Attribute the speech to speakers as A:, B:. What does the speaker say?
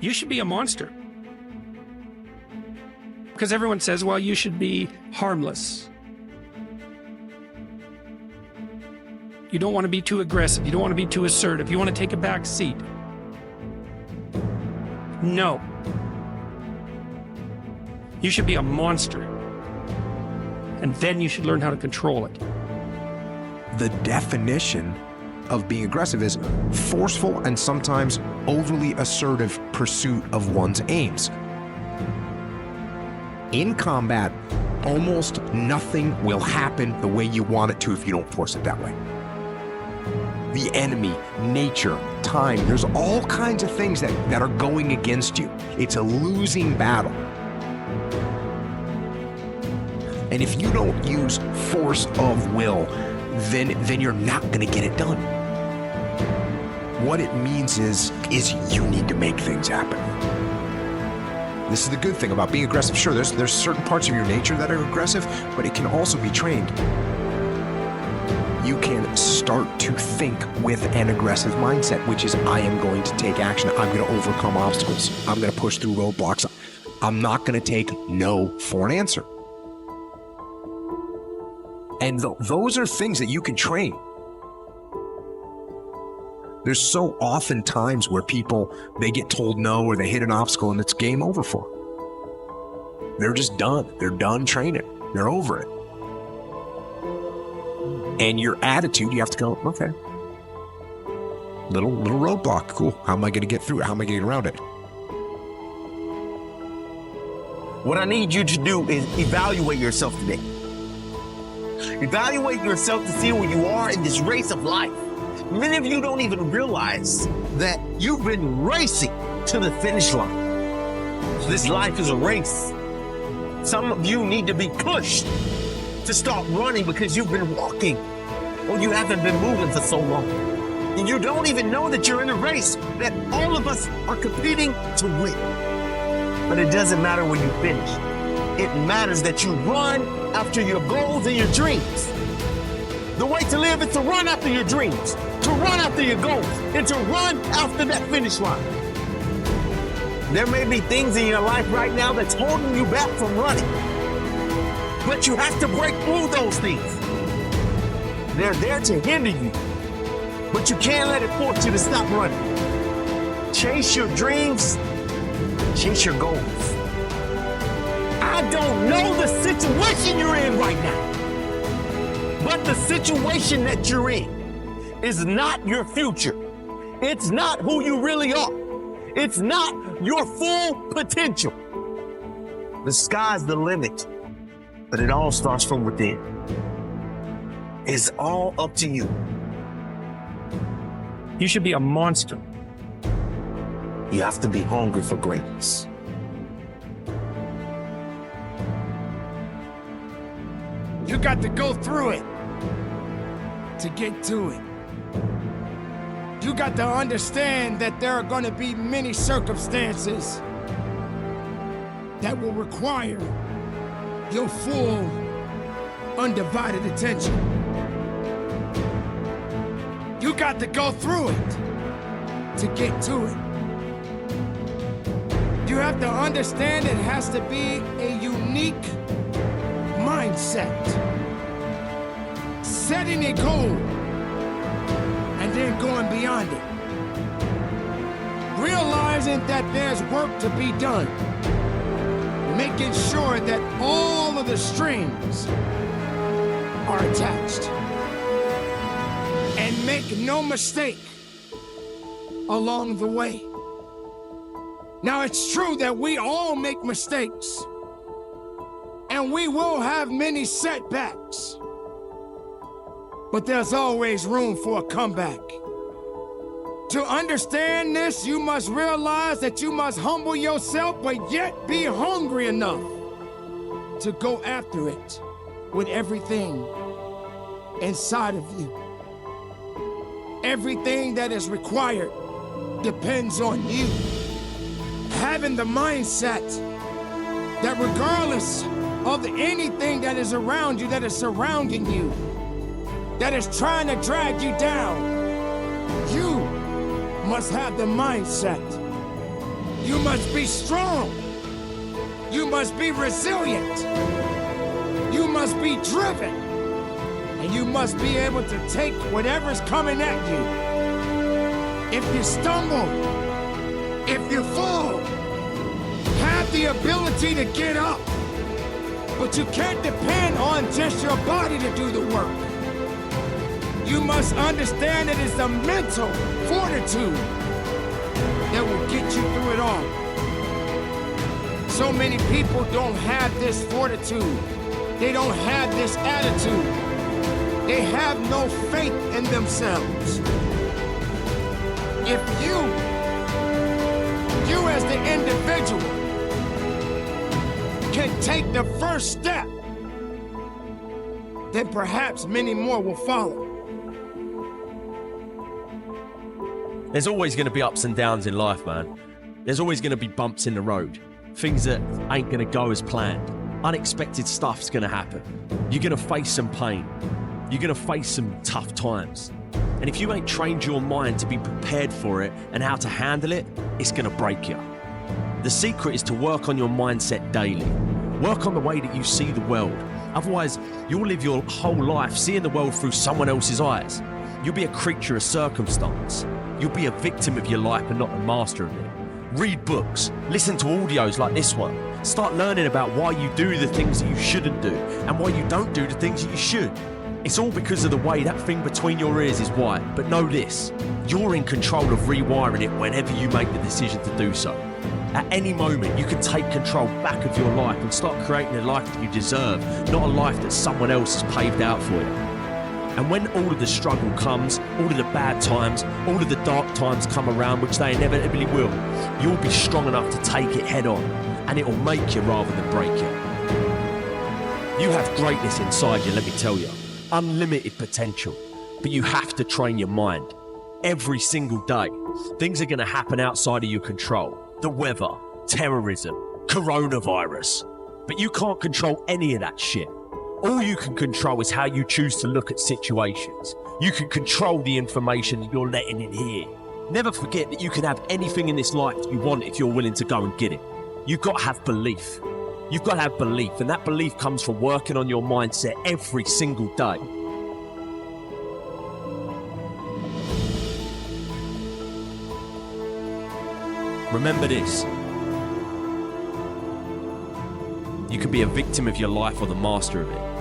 A: You should be a monster. Because everyone says, well, you should be harmless. You don't want to be too aggressive. You don't want to be too assertive. You want to take a back seat. No. You should be a monster. And then you should learn how to control it.
B: The definition of being aggressive is forceful and sometimes overly assertive pursuit of one's aims. In combat, almost nothing will happen the way you want it to if you don't force it that way. The enemy, nature, time, there's all kinds of things that are going against you. It's a losing battle. And if you don't use force of will, then you're not going to get it done. What it means is you need to make things happen. This is the good thing about being aggressive. Sure, there's certain parts of your nature that are aggressive, but it can also be trained. You can start to think with an aggressive mindset, which is, I am going to take action. I'm going to overcome obstacles. I'm going to push through roadblocks. I'm not going to take no for an answer. And those are things that you can train. There's so often times where people, they get told no or they hit an obstacle and it's game over for them. They're just done. They're done training. They're over it. And your attitude, you have to go, okay. Little roadblock, cool. How am I going to get through it? How am I going to get around it?
C: What I need you to do is evaluate yourself today. Evaluate yourself to see where you are in this race of life. Many of you don't even realize that you've been racing to the finish line. This life is a race. Some of you need to be pushed to start running because you've been walking or you haven't been moving for so long. And you don't even know that you're in a race, that all of us are competing to win. But it doesn't matter when you finish. It matters that you run after your goals and your dreams. The way to live is to run after your dreams, to run after your goals, and to run after that finish line. There may be things in your life right now that's holding you back from running, but you have to break through those things. They're there to hinder you, but you can't let it force you to stop running. Chase your dreams, chase your goals. I don't know the situation you're in right now, but the situation that you're in is not your future. It's not who you really are. It's not your full potential. The sky's the limit, but it all starts from within. It's all up to you.
A: You should be a monster.
C: You have to be hungry for greatness.
D: You got to go through it to get to it. You got to understand that there are going to be many circumstances that will require your full, undivided attention. You got to go through it to get to it. You have to understand it has to be a unique mindset. Setting a goal and then going beyond it. Realizing that there's work to be done. Making sure that all of the strings are attached. And make no mistake along the way. Now, it's true that we all make mistakes. And we will have many setbacks. But there's always room for a comeback. To understand this, you must realize that you must humble yourself, but yet be hungry enough to go after it with everything inside of you. Everything that is required depends on you. Having the mindset that regardless of anything that is around you, that is surrounding you, that is trying to drag you down, you must have the mindset You must be strong. You must be resilient. You must be driven. And you must be able to take whatever's coming at you. If you stumble, if you fall, have the ability to get up. But you can't depend on just your body to do the work. You must understand that it's the mental fortitude that will get you through it all. So many people don't have this fortitude. They don't have this attitude. They have no faith in themselves. If you as the individual can take the first step, then perhaps many more will follow.
E: There's always going to be ups and downs in life, man. There's always going to be bumps in the road. Things that ain't going to go as planned. Unexpected stuff's going to happen. You're going to face some pain. You're going to face some tough times. And if you ain't trained your mind to be prepared for it and how to handle it, it's going to break you. The secret is to work on your mindset daily. Work on the way that you see the world. Otherwise, you'll live your whole life seeing the world through someone else's eyes. You'll be a creature of circumstance. You'll be a victim of your life and not the master of it. Read books, listen to audios like this one. Start learning about why you do the things that you shouldn't do and why you don't do the things that you should. It's all because of the way that thing between your ears is wired. But know this, you're in control of rewiring it whenever you make the decision to do so. At any moment, you can take control back of your life and start creating a life that you deserve, not a life that someone else has paved out for you. And when all of the struggle comes, all of the bad times, all of the dark times come around, which they inevitably will, you'll be strong enough to take it head on, and it will make you rather than break you. You have greatness inside you, let me tell you. Unlimited potential. But you have to train your mind. Every single day, things are going to happen outside of your control. The weather, terrorism, coronavirus. But you can't control any of that shit. All you can control is how you choose to look at situations. You can control the information that you're letting in here. Never forget that you can have anything in this life that you want if you're willing to go and get it. You've got to have belief. You've got to have belief, and that belief comes from working on your mindset every single day. Remember this. You can be a victim of your life or the master of it.